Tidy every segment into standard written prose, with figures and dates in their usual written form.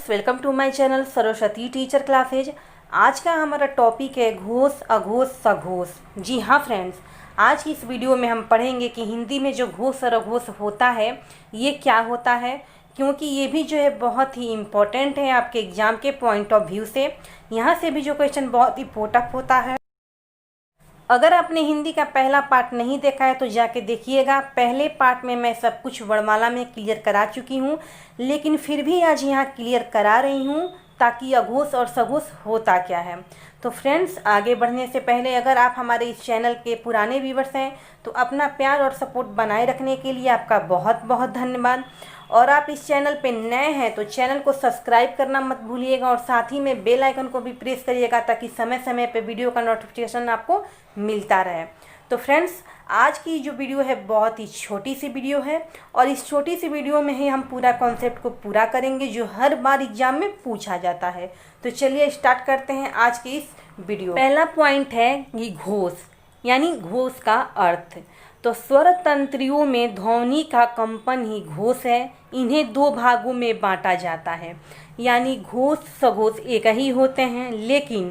Friends, welcome to my channel Saraswati teacher classes. आज का हमारा टॉपिक है घोष, अघोष, सघोष। जी हाँ फ्रेंड्स, आज की इस वीडियो में हम पढ़ेंगे कि हिंदी में जो घोष और अघोष होता है ये क्या होता है, क्योंकि ये भी जो है बहुत ही इम्पोर्टेंट है आपके एग्ज़ाम के पॉइंट ऑफ व्यू से। यहाँ से भी जो क्वेश्चन बहुत ही पोटअप होता है। अगर आपने हिंदी का पहला पार्ट नहीं देखा है तो जाके देखिएगा। पहले पार्ट में मैं सब कुछ वर्णमाला में क्लियर करा चुकी हूँ, लेकिन फिर भी आज यहाँ क्लियर करा रही हूँ ताकि अघोष और सघोष होता क्या है। तो फ्रेंड्स, आगे बढ़ने से पहले अगर आप हमारे इस चैनल के पुराने व्यूवर्स हैं तो अपना प्यार और सपोर्ट बनाए रखने के लिए आपका बहुत बहुत धन्यवाद। और आप इस चैनल पे नए हैं तो चैनल को सब्सक्राइब करना मत भूलिएगा और साथ ही में बेल आइकन को भी प्रेस करिएगा ताकि समय समय पे वीडियो का नोटिफिकेशन आपको मिलता रहे। तो फ्रेंड्स, आज की जो वीडियो है बहुत ही छोटी सी वीडियो है और इस छोटी सी वीडियो में ही हम पूरा कॉन्सेप्ट को पूरा करेंगे जो हर बार एग्जाम में पूछा जाता है। तो चलिए स्टार्ट करते हैं आज की इस वीडियो। पहला पॉइंट है कि घोष, यानी घोष का अर्थ। तो स्वर तंत्रियों में ध्वनि का कंपन ही घोष है। इन्हें दो भागों में बांटा जाता है, यानी घोष सघोष एक ही होते हैं, लेकिन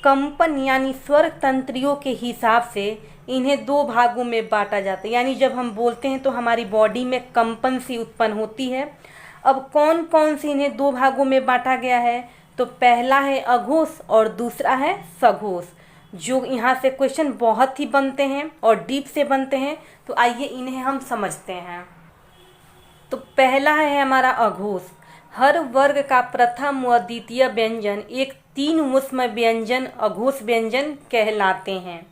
कंपन यानी स्वर तंत्रियों के हिसाब से इन्हें दो भागों में बांटा जाता है। यानी जब हम बोलते हैं तो हमारी बॉडी में कंपन सी उत्पन्न होती है। अब कौन कौन से इन्हें दो भागों में बांटा गया है, तो पहला है अघोष और दूसरा है सघोष। जो यहाँ से क्वेश्चन बहुत ही बनते हैं और डीप से बनते हैं, तो आइए इन्हें हम समझते हैं। तो पहला है हमारा अघोष। हर वर्ग का प्रथम व द्वितीय व्यंजन एक तीन ऊष्म व्यंजन अघोष व्यंजन कहलाते हैं।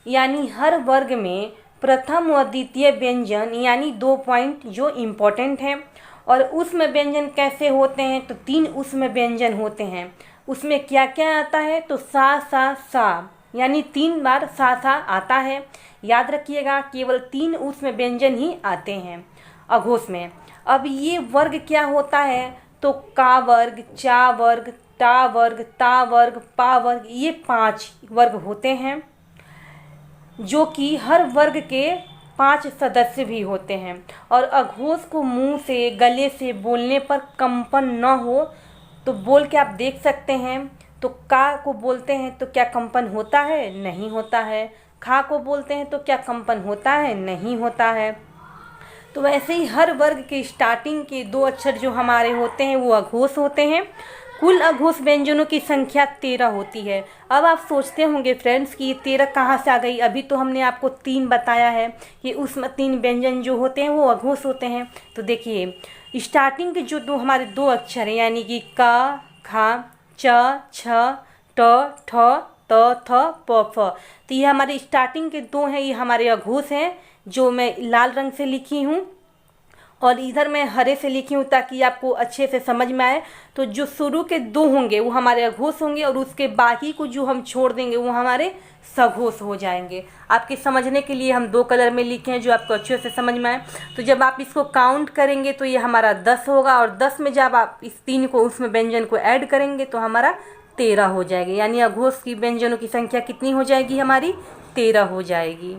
यानी हर वर्ग में प्रथम व द्वितीय व्यंजन यानी 2 पॉइंट जो इम्पोर्टेंट हैं। और ऊष्म व्यंजन कैसे होते हैं, तो 3 ऊष्म व्यंजन होते हैं। उसमें क्या क्या आता है, तो सा सा सा, यानी 3 बार सा सा आता है। याद रखिएगा, केवल 3 ऊष्म व्यंजन ही आते हैं अघोष में। अब ये वर्ग क्या होता है, तो का वर्ग, चा वर्ग, टा वर्ग, ता वर्ग, पा वर्ग, ये 5 वर्ग होते हैं, जो कि हर वर्ग के 5 सदस्य भी होते हैं। और अघोष को मुंह से, गले से बोलने पर कंपन न हो तो बोल के आप देख सकते हैं। तो का को बोलते हैं तो क्या कंपन होता है, नहीं होता है। खा को बोलते हैं तो क्या कंपन होता है, नहीं होता है। तो वैसे ही हर वर्ग के स्टार्टिंग के 2 अक्षर जो हमारे होते हैं वो अघोष होते हैं। कुल अघोष व्यंजनों की संख्या 13 होती है। अब आप सोचते होंगे फ्रेंड्स कि ये 13 कहाँ से आ गई। अभी तो हमने आपको 3 बताया है कि उसमें 3 व्यंजन जो होते हैं वो अघोष होते हैं। तो देखिए, स्टार्टिंग के जो हमारे 2 अक्षर हैं, यानी कि का, खा, च, छ, ट, ठ, त, थ, प, फ, तो ये हमारे स्टार्टिंग के 2 हैं, ये हमारे अघोष हैं, जो मैं लाल रंग से लिखी हूँ और इधर मैं हरे से लिखी हूँ ताकि आपको अच्छे से समझ में आए। तो जो शुरू के 2 होंगे वो हमारे अघोष होंगे और उसके बाकी को जो हम छोड़ देंगे वो हमारे सघोष हो जाएंगे। आपके समझने के लिए हम 2 कलर में लिखे हैं जो आपको अच्छे से समझ में आए। तो जब आप इसको काउंट करेंगे तो ये हमारा 10 होगा और 10 में जब आप इस 3 को उसमें व्यंजन को ऐड करेंगे तो हमारा 13 हो जाएगी। यानी अघोष की व्यंजनों की संख्या कितनी हो जाएगी, हमारी 13 हो जाएगी।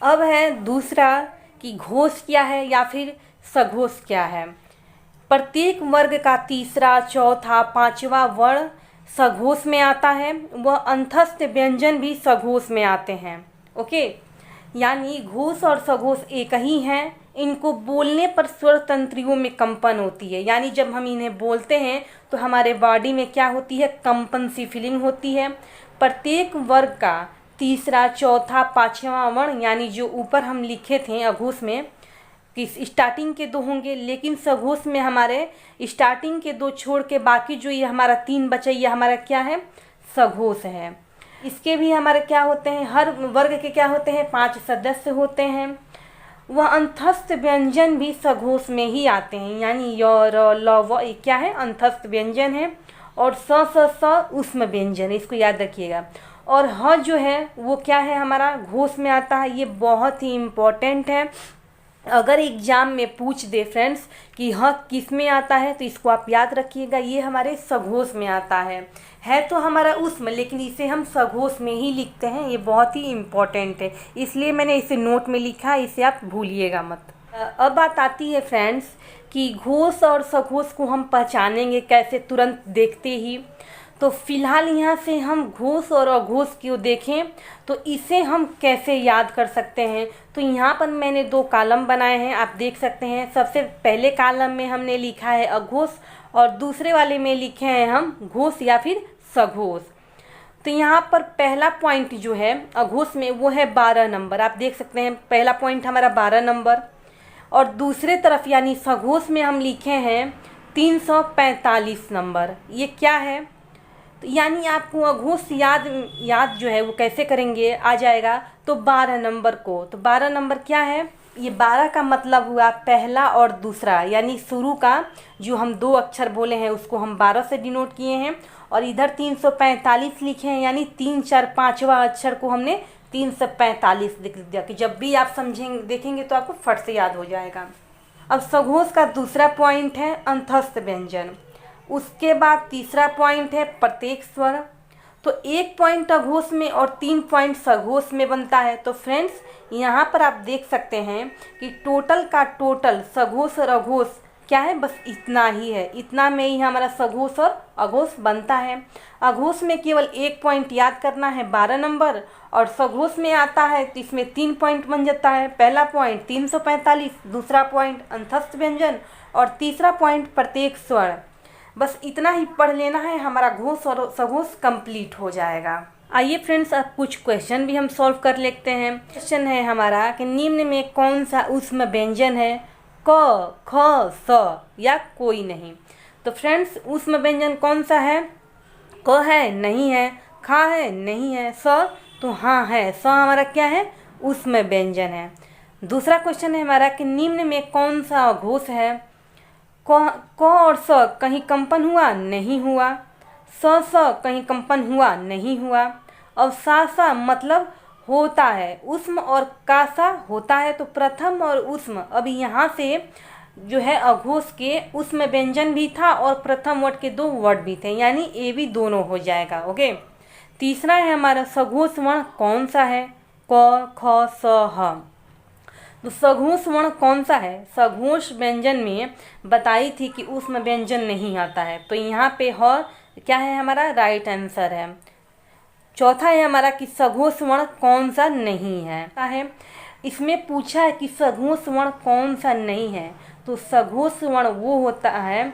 अब है दूसरा कि घोष क्या है या फिर सघोष क्या है। प्रत्येक वर्ग का तीसरा, चौथा, 5वां वर्ण सघोष में आता है। वह अंतस्थ व्यंजन भी सघोष में आते हैं। ओके, यानी घोष और सघोष एक ही हैं। इनको बोलने पर स्वर तंत्रियों में कंपन होती है। यानी जब हम इन्हें बोलते हैं तो हमारे बॉडी में क्या होती है, कंपन सी फीलिंग होती है। प्रत्येक वर्ग का तीसरा, चौथा, 5वां वर्ण, यानी जो ऊपर हम लिखे थे अघोष में कि स्टार्टिंग के 2 होंगे, लेकिन सघोष में हमारे स्टार्टिंग के 2 छोड़ के बाकी जो ये हमारा 3 बचा, ये हमारा क्या है, सघोष है। इसके भी हमारे क्या होते हैं, हर वर्ग के क्या होते हैं, 5 सदस्य होते हैं। वह अंतस्थ व्यंजन भी सघोष में ही आते हैं, यानी य, र, ल, व, ये क्या है, अंतस्थ व्यंजन है। और स, स ऊष्म व्यंजन, इसको याद रखिएगा। और ह जो है वो क्या है, हमारा घोष में आता है। ये बहुत ही इम्पोर्टेंट है। अगर एग्जाम में पूछ दे फ्रेंड्स कि ह किस में आता है तो इसको आप याद रखिएगा, ये हमारे सघोष में आता है तो हमारा ऊष्म, लेकिन इसे हम सघोष में ही लिखते हैं। ये बहुत ही इम्पोर्टेंट है, इसलिए मैंने इसे नोट में लिखा है, इसे आप भूलिएगा मत। अब बात आती है फ्रेंड्स कि घोष और सघोष को हम पहचानेंगे कैसे तुरंत देखते ही। तो फिलहाल यहाँ से हम घोष और अघोष को देखें तो इसे हम कैसे याद कर सकते हैं। तो यहाँ पर मैंने 2 कॉलम बनाए हैं, आप देख सकते हैं। सबसे पहले कॉलम में हमने लिखा है अघोष और दूसरे वाले में लिखे हैं हम घोष या फिर सघोष। तो यहाँ पर पहला पॉइंट जो है अघोष में वो है 12 नंबर, आप देख सकते हैं पहला पॉइंट हमारा 12 नंबर। और दूसरे तरफ यानी सघोष में हम लिखे हैं 345 नंबर। ये क्या है, तो यानी आपको अघोष याद जो है वो कैसे करेंगे, आ जाएगा तो 12 नंबर को। तो 12 नंबर क्या है, ये 12 का मतलब हुआ पहला और दूसरा, यानी शुरू का जो हम 2 अक्षर बोले हैं उसको हम 12 से डिनोट किए हैं। और इधर 345 लिखे हैं, यानी 3 4 5वां अक्षर को हमने 345 लिख दिया कि जब भी आप समझेंगे देखेंगे तो आपको फट से याद हो जाएगा। अब सघोष का दूसरा पॉइंट है अंतस्थ व्यंजन। उसके बाद तीसरा पॉइंट है प्रत्येक स्वर। तो 1 पॉइंट अघोष में और 3 पॉइंट सघोष में बनता है। तो फ्रेंड्स यहाँ पर आप देख सकते हैं कि टोटल का टोटल सघोष और अघोष क्या है, बस इतना ही है। इतना में ही हमारा सघोष और अघोष बनता है। अघोष में केवल 1 पॉइंट याद करना है 12 नंबर, और सघोष में आता है तो इसमें 3 पॉइंट बन जाता है। पहला पॉइंट 345, दूसरा पॉइंट अंतस्थ व्यंजन और तीसरा पॉइंट प्रत्येक स्वर। बस इतना ही पढ़ लेना है, हमारा घोष और सघोष कंप्लीट हो जाएगा। आइए फ्रेंड्स अब कुछ क्वेश्चन भी हम सॉल्व कर लेते हैं। क्वेश्चन है हमारा कि निम्न में कौन सा ऊष्म व्यंजन है, क, ख, स या कोई नहीं। तो फ्रेंड्स ऊष्म व्यंजन कौन सा है, क है नहीं है, ख है नहीं है, स तो हाँ है। स हमारा क्या है, ऊष्म व्यंजन है। दूसरा क्वेश्चन है हमारा कि निम्न में कौन सा घोष है, क और स कहीं कंपन हुआ नहीं हुआ, स कहीं कंपन हुआ नहीं हुआ, और सा मतलब होता है, ऊष्म और कासा होता है। तो प्रथम और ऊष्म, अब यहाँ से जो है अघोष के ऊष्म व्यंजन भी था और प्रथम वर्ड के 2 वर्ड भी थे, यानी ए भी दोनों हो जाएगा। ओके। तीसरा है हमारा सघोष वर्ण कौन सा है, क, ख, स, ह। तो सघोष वर्ण कौन सा है, सघोष व्यंजन में बताई थी कि ऊष्म व्यंजन नहीं आता है, तो यहाँ पे ह क्या है हमारा राइट आंसर है। चौथा है हमारा कि सघोष वर्ण कौन सा नहीं है। इसमें पूछा है कि सघोष वर्ण कौन सा नहीं है, तो सघोष वर्ण वो होता है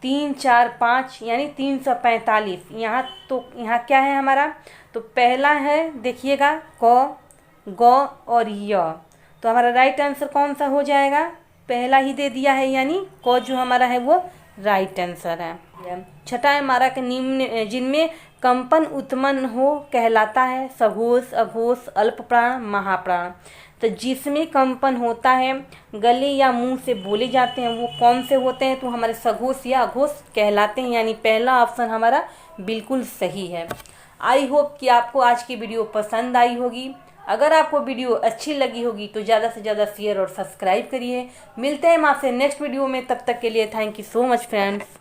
3 4 5 यानी 345। यहाँ क्या है हमारा, तो पहला है देखिएगा क, ग और य। तो हमारा राइट आंसर कौन सा हो जाएगा, पहला ही दे दिया है, यानी क जो हमारा है वो राइट आंसर है। छठा है हमारा कि निम्न जिनमें कंपन उत्पन्न हो कहलाता है सघोष, अघोष, अल्प प्राण, महाप्राण। तो जिसमें कंपन होता है, गले या मुंह से बोले जाते हैं, वो कौन से होते हैं, तो हमारे सघोष या अघोष कहलाते हैं, यानी पहला ऑप्शन हमारा बिल्कुल सही है। आई होप कि आपको आज की वीडियो पसंद आई होगी। अगर आपको वीडियो अच्छी लगी होगी तो ज़्यादा से ज़्यादा शेयर और सब्सक्राइब करिए। मिलते हैं आपसे नेक्स्ट वीडियो में, तब तक के लिए thank you so much friends.